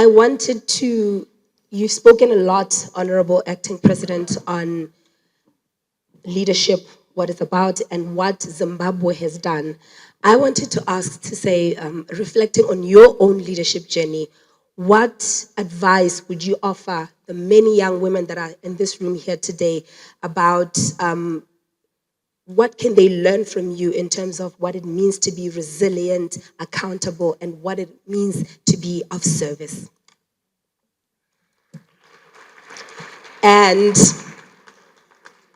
I wanted to, you've spoken a lot, Honorable Acting President, on leadership, what it's about, and what Zimbabwe has done. I wanted to ask to say, reflecting on your own leadership journey, what advice would you offer the many young women that are in this room here today about what can they learn from you in terms of what it means to be resilient, accountable, and what it means to be of service? And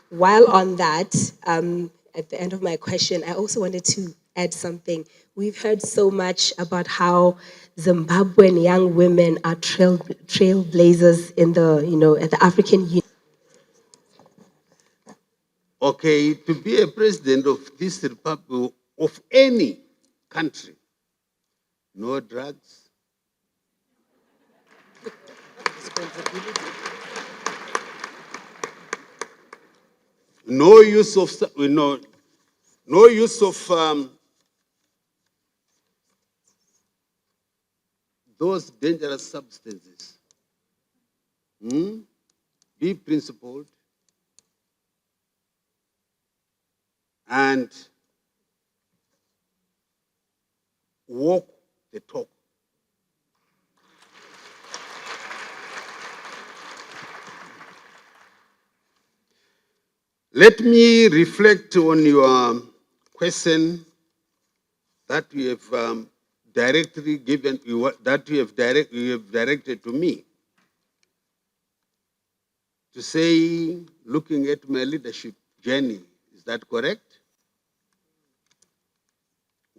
while on that, at the end of my question, I also wanted to add something. We've heard so much about how Zimbabwean young women are trailblazers in the, at the African Union. Okay, to be a president of this republic, of any country, no drugs, no use of those dangerous substances. Be principled and walk the talk. Let me reflect on your question that you have directly given, that you have directed to me. To say, looking at my leadership journey, is that correct?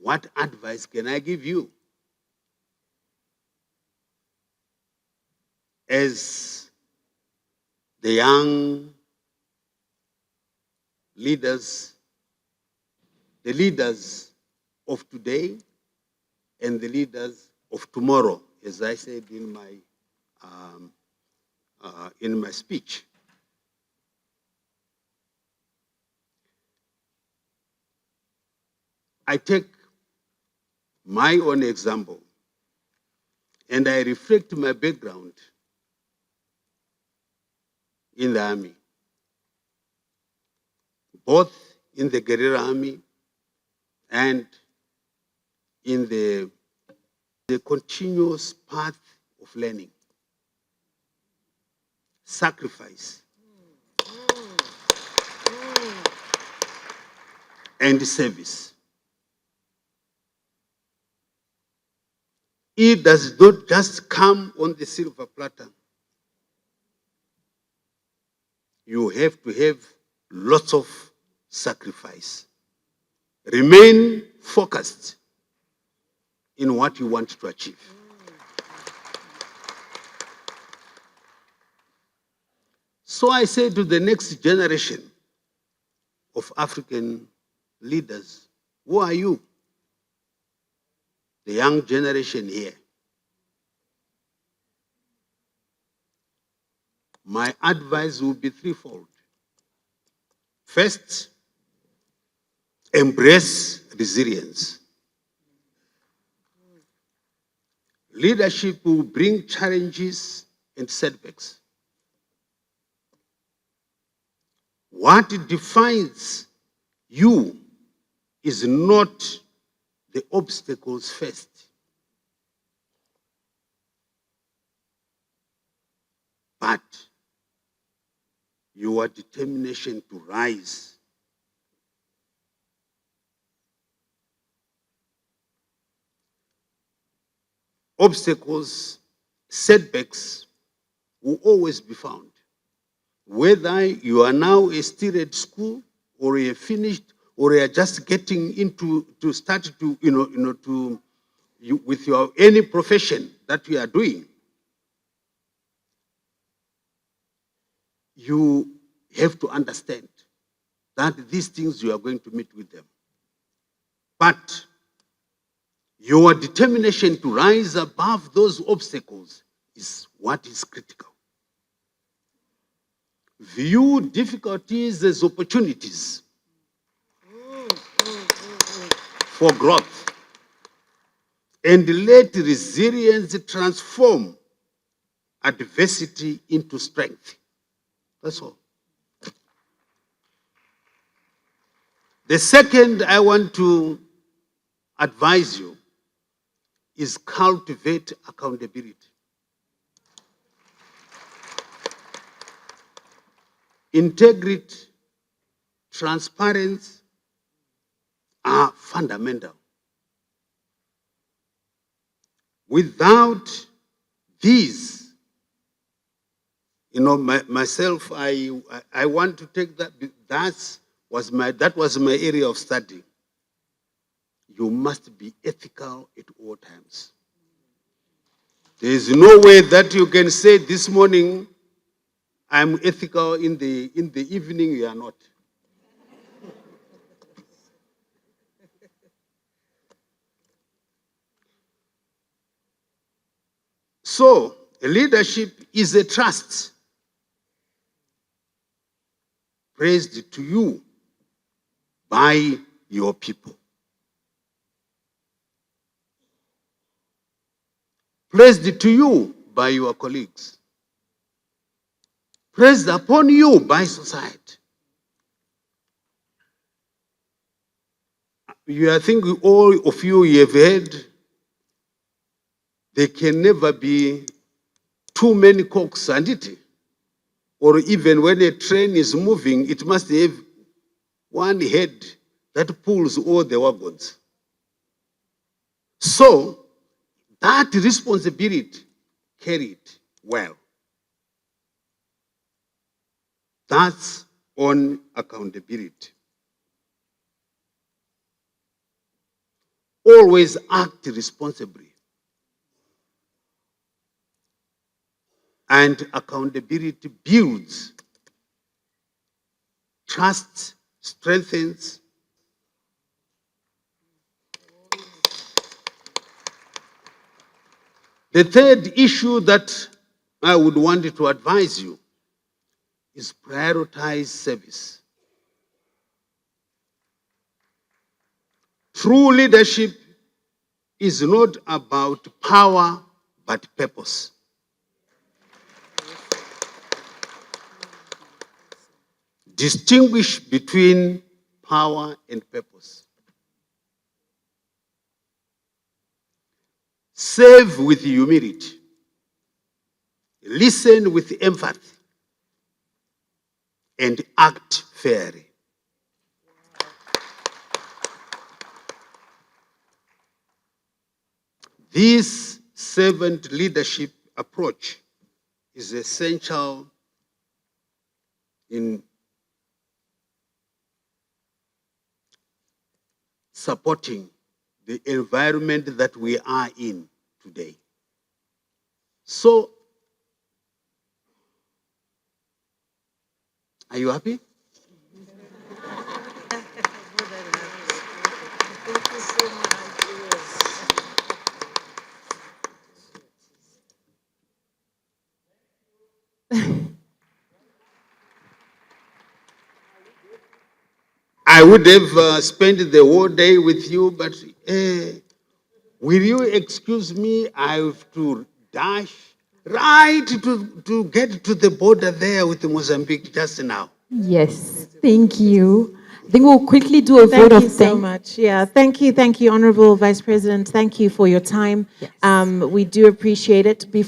What advice can I give you? As the young leaders, the leaders of today and the leaders of tomorrow, as I said in my speech. I take my own example and I reflect my background in the army, both in the guerrilla army and in the continuous path of learning, sacrifice, and service. It does not just come on the silver platter. You have to have lots of sacrifice. Remain focused in what you want to achieve. So I say to the next generation of African leaders, who are you? The young generation here. My advice will be threefold. First, embrace resilience. Leadership will bring challenges and setbacks. What defines you is not the obstacles first, but your determination to rise. Obstacles, setbacks will always be found. Whether you are now still at school, or you are finished, or you are just getting into to start to with your any profession that you are doing, you have to understand that these things you are going to meet with them. But your determination to rise above those obstacles is what is critical. View difficulties as opportunities for growth, and let resilience transform adversity into strength. That's all. The second I want to advise you is cultivate accountability. Integrity, transparency are fundamental. Without these, myself, I want to take that. That was my area of study. You must be ethical at all times. There is no way that you can say this morning, I'm ethical, in the evening you are not. So, leadership is a trust praised to you by your people. Praised to you by your colleagues. Praised upon you by society. I think all of you have heard, there can never be too many cocks, and it, or even when a train is moving, it must have one head that pulls all the wagons. So, that responsibility, carry it well. That's on accountability. Always act responsibly. And accountability builds, trust strengthens. The third issue that I would want to advise you is prioritize service. True leadership is not about power, but purpose. Distinguish between power and purpose. Serve with humility. Listen with empathy. And act fairly. This servant leadership approach is essential in supporting the environment that we are in today. So, are you happy? I would have spent the whole day with you, but will you excuse me? I have to dash right to get to the border there with Mozambique just now. Yes, thank you. I think we'll quickly do a vote Thank of you so thanks. much. Yeah, thank you, Honorable Vice President. Thank you for your time. Yes. We do appreciate it.